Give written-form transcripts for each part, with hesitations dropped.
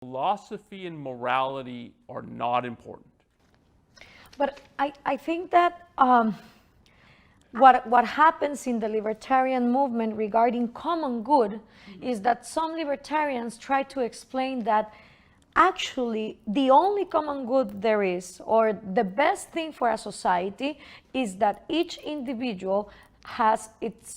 philosophy and morality are not important. But I think that what happens in the libertarian movement regarding common good is that some libertarians try to explain that actually the only common good there is, or the best thing for a society, is that each individual has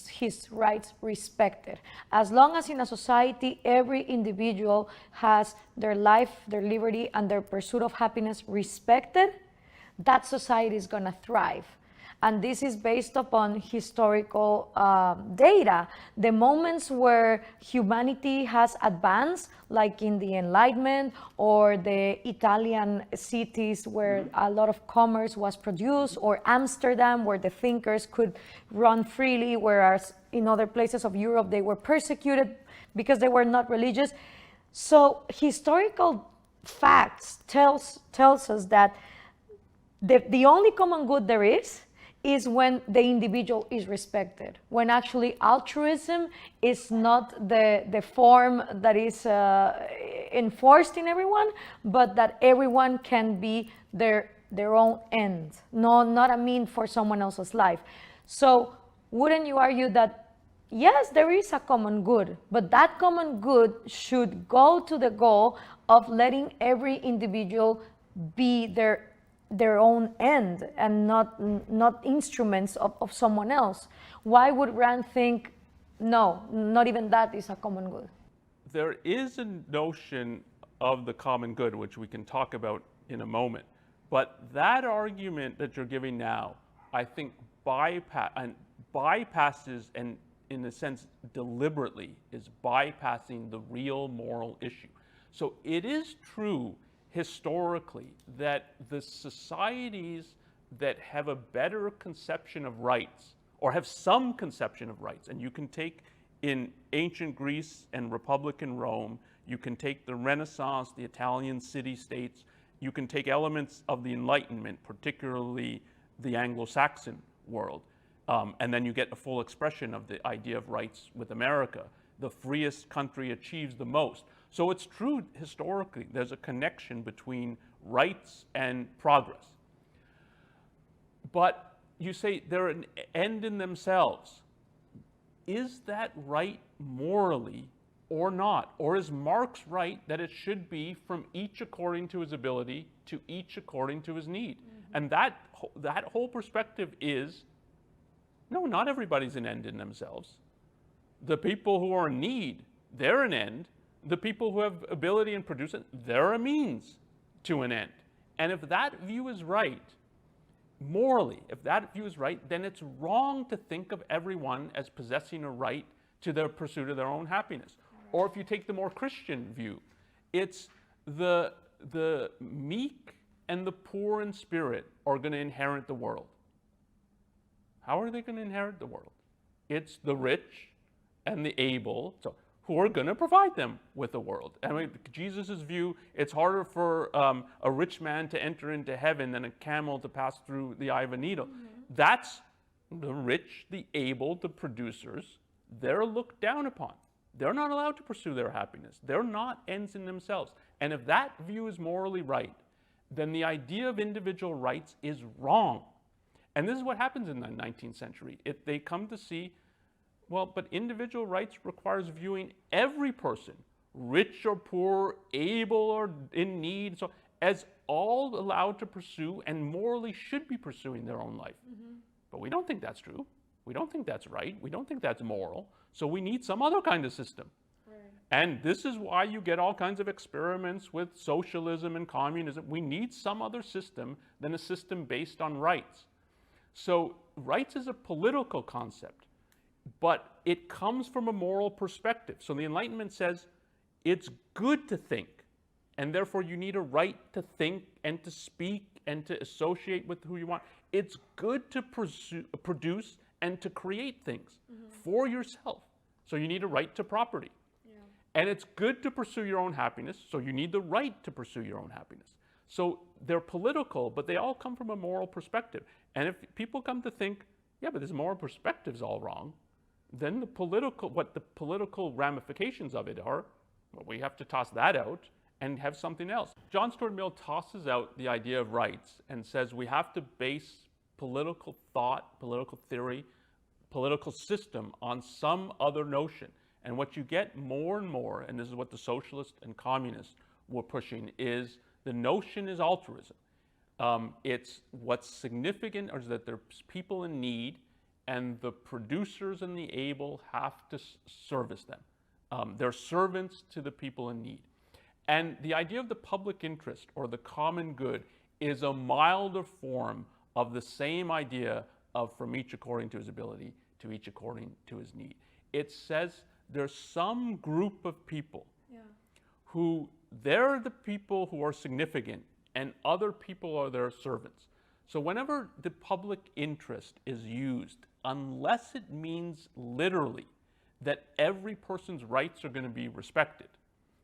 his rights respected. As long as in a society every individual has their life, their liberty, and their pursuit of happiness respected, that society is going to thrive. And this is based upon historical data. The moments where humanity has advanced, like in the Enlightenment or the Italian cities where a lot of commerce was produced, or Amsterdam where the thinkers could run freely, whereas in other places of Europe they were persecuted because they were not religious. So historical facts tells us that the only common good there is when the individual is respected, when actually altruism is not the form that is enforced in everyone, but that everyone can be their own end, not a mean for someone else's life. So wouldn't you argue that yes, there is a common good, but that common good should go to the goal of letting every individual be their own end and not instruments of someone else? Why would Rand think, no, not even that is a common good? There is a notion of the common good, which we can talk about in a moment. But that argument that you're giving now, I think bypasses, and in a sense deliberately, is bypassing the real moral issue. So it is true historically that the societies that have a better conception of rights, or have some conception of rights, and you can take in ancient Greece and Republican Rome, you can take the Renaissance, the Italian city-states, you can take elements of the Enlightenment, particularly the Anglo-Saxon world, and then you get a full expression of the idea of rights with America. The freest country achieves the most. So it's true historically, there's a connection between rights and progress. But you say they're an end in themselves. Is that right morally or not? Or is Marx right that it should be from each according to his ability to each according to his need? And that whole perspective is, no, not everybody's an end in themselves. The people who are in need, they're an end. The people who have ability and produce it, they're a means to an end. And if that view is right, morally, if that view is right, then it's wrong to think of everyone as possessing a right to their pursuit of their own happiness. Or if you take the more Christian view, it's the meek and the poor in spirit are going to inherit the world. How are they going to inherit the world? It's the rich and the able, who are going to provide them with the world. I mean, Jesus' view, it's harder for a rich man to enter into heaven than a camel to pass through the eye of a needle. That's the rich, the able, the producers. They're looked down upon. They're not allowed to pursue their happiness. They're not ends in themselves. And if that view is morally right, then the idea of individual rights is wrong. And this is what happens in the 19th century. They come to see, well, but individual rights requires viewing every person, rich or poor, able or in need, so as all allowed to pursue and morally should be pursuing their own life. But we don't think that's true. We don't think that's right. We don't think that's moral. So we need some other kind of system. And this is why you get all kinds of experiments with socialism and communism. We need some other system than a system based on rights. So rights is a political concept, but it comes from a moral perspective. So the Enlightenment says it's good to think, and therefore you need a right to think and to speak and to associate with who you want. It's good to produce and to create things for yourself. So you need a right to property. And it's good to pursue your own happiness, so you need the right to pursue your own happiness. So they're political, but they all come from a moral perspective. And if people come to think, yeah, but this moral perspective's all wrong, then what the political ramifications of it are, well, we have to toss that out and have something else. John Stuart Mill tosses out the idea of rights and says we have to base political thought, political theory, political system on some other notion. And what you get more and more, and this is what the socialists and communists were pushing, is the notion is altruism. It's what's significant is that there's people in need, and the producers and the able have to service them. They're servants to the people in need. And the idea of the public interest or the common good is a milder form of the same idea of from each according to his ability to each according to his need. It says there's some group of people who they're the people who are significant and other people are their servants. So whenever the public interest is used, unless it means literally that every person's rights are going to be respected,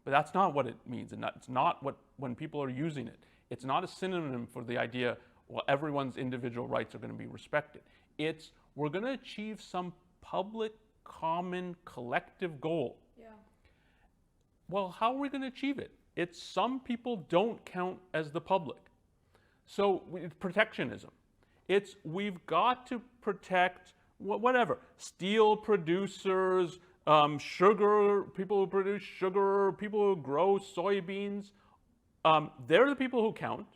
but that's not what it means, and it's not what, when people are using it, it's not a synonym for the idea, well, everyone's individual rights are going to be respected. It's, we're going to achieve some public, common, collective goal. Well, how are we going to achieve it? It's some people don't count as the public. So protectionism. It's we've got to protect whatever, steel producers, sugar, people who produce sugar, people who grow soybeans. They're the people who count.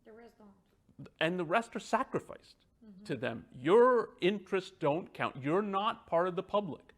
The rest don't. And the rest are sacrificed to them. Your interests don't count. You're not part of the public.